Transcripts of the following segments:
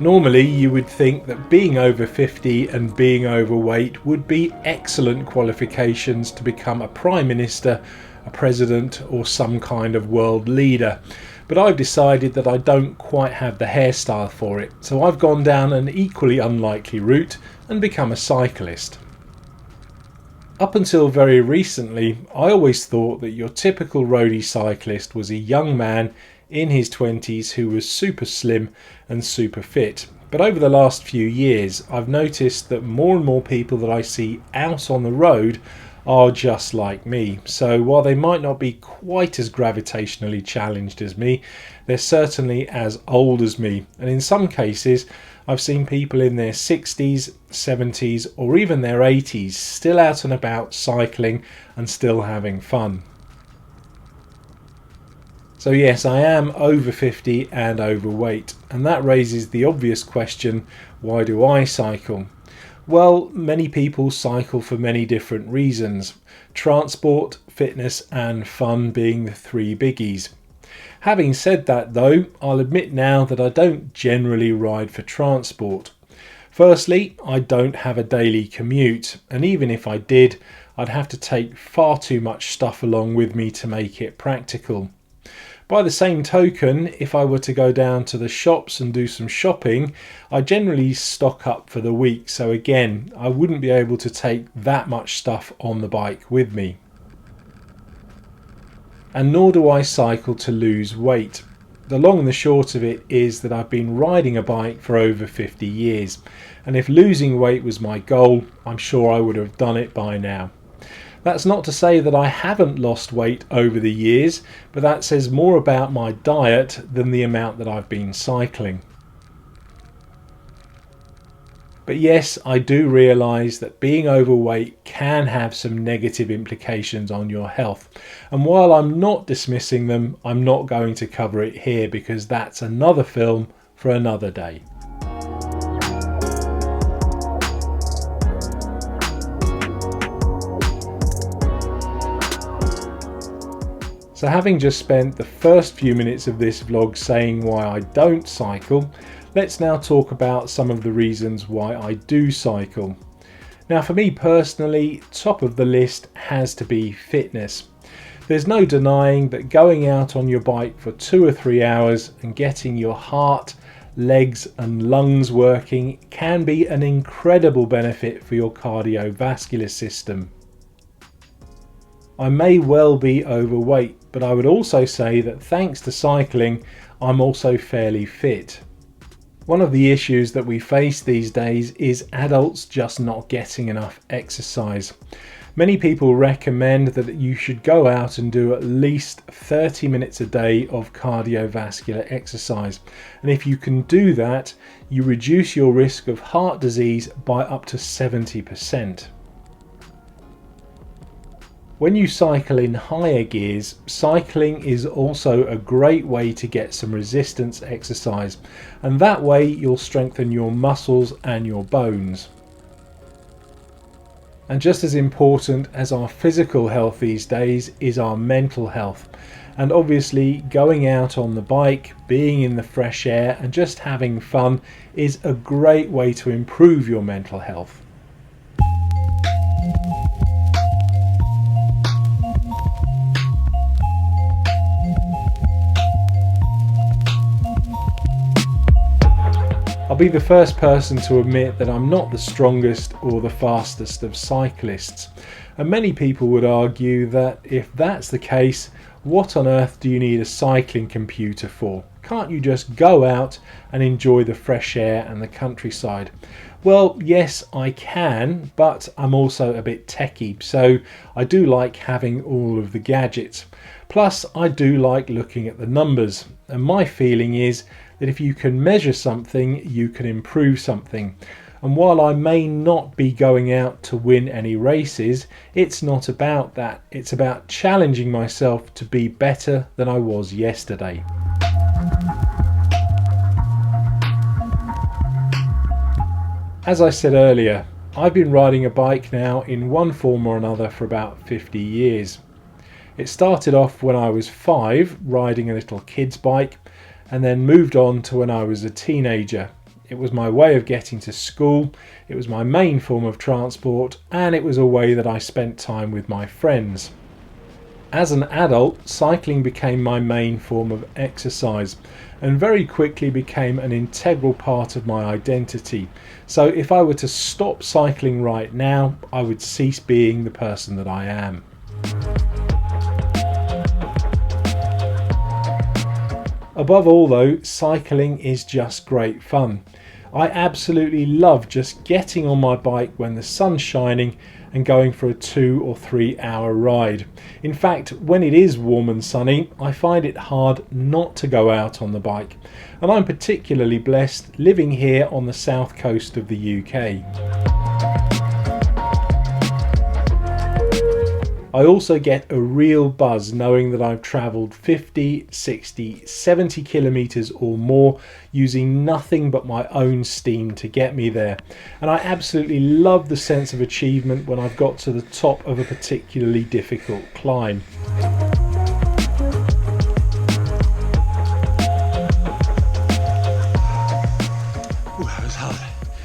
Normally you would think that being over 50 and being overweight would be excellent qualifications to become a Prime Minister, a President or some kind of world leader. But I've decided that I don't quite have the hairstyle for it, so I've gone down an equally unlikely route and become a cyclist. Up until very recently, I always thought that your typical roadie cyclist was a young man in his 20s who was super slim and super fit. But over the last few years, I've noticed that more and more people that I see out on the road are just like me. So while they might not be quite as gravitationally challenged as me, they're certainly as old as me. And in some cases, I've seen people in their 60s, 70s or even their 80s still out and about cycling and still having fun. So yes, I am over 50 and overweight, and that raises the obvious question, why do I cycle? Well, many people cycle for many different reasons. Transport, fitness and fun being the three biggies. Having said that though, I'll admit now that I don't generally ride for transport. Firstly, I don't have a daily commute, and even if I did, I'd have to take far too much stuff along with me to make it practical. By the same token, if I were to go down to the shops and do some shopping, I generally stock up for the week, so again, I wouldn't be able to take that much stuff on the bike with me. And nor do I cycle to lose weight. The long and the short of it is that I've been riding a bike for over 50 years, and if losing weight was my goal, I'm sure I would have done it by now. That's not to say that I haven't lost weight over the years, but that says more about my diet than the amount that I've been cycling. But yes, I do realise that being overweight can have some negative implications on your health. And while I'm not dismissing them, I'm not going to cover it here because that's another film for another day. So having just spent the first few minutes of this vlog saying why I don't cycle, let's now talk about some of the reasons why I do cycle. Now for me personally, top of the list has to be fitness. There's no denying that going out on your bike for 2 or 3 hours and getting your heart, legs and lungs working can be an incredible benefit for your cardiovascular system. I may well be overweight, but I would also say that thanks to cycling, I'm also fairly fit. One of the issues that we face these days is adults just not getting enough exercise. Many people recommend that you should go out and do at least 30 minutes a day of cardiovascular exercise. And if you can do that, you reduce your risk of heart disease by up to 70%. When you cycle in higher gears, cycling is also a great way to get some resistance exercise, and that way you'll strengthen your muscles and your bones. And just as important as our physical health these days is our mental health. And obviously going out on the bike, being in the fresh air and just having fun is a great way to improve your mental health. I'll be the first person to admit that I'm not the strongest or the fastest of cyclists, and many people would argue that if that's the case, what on earth do you need a cycling computer for? Can't you just go out and enjoy the fresh air and the countryside? Well, yes, I can, but I'm also a bit techie, so I do like having all of the gadgets. Plus, I do like looking at the numbers, and my feeling is that if you can measure something, you can improve something. And while I may not be going out to win any races, it's not about that. It's about challenging myself to be better than I was yesterday. As I said earlier, I've been riding a bike now in one form or another for about 50 years. It started off when I was 5, riding a little kid's bike, and then moved on to when I was a teenager. It was my way of getting to school, it was my main form of transport, and it was a way that I spent time with my friends. As an adult, cycling became my main form of exercise and very quickly became an integral part of my identity. So if I were to stop cycling right now, I would cease being the person that I am. Above all though, cycling is just great fun. I absolutely love just getting on my bike when the sun's shining and going for a 2 or 3 hour ride. In fact, when it is warm and sunny, I find it hard not to go out on the bike. And I'm particularly blessed living here on the south coast of the UK. I also get a real buzz knowing that I've travelled 50, 60, 70 kilometres or more using nothing but my own steam to get me there. And I absolutely love the sense of achievement when I've got to the top of a particularly difficult climb.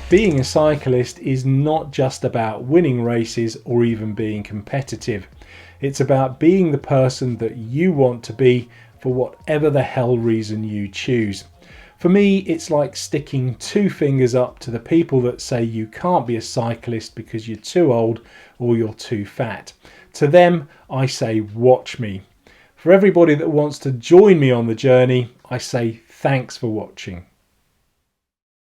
Being a cyclist is not just about winning races or even being competitive. It's about being the person that you want to be for whatever the hell reason you choose. For me, it's like sticking 2 fingers up to the people that say you can't be a cyclist because you're too old or you're too fat. To them, I say, watch me. For everybody that wants to join me on the journey, I say thanks for watching.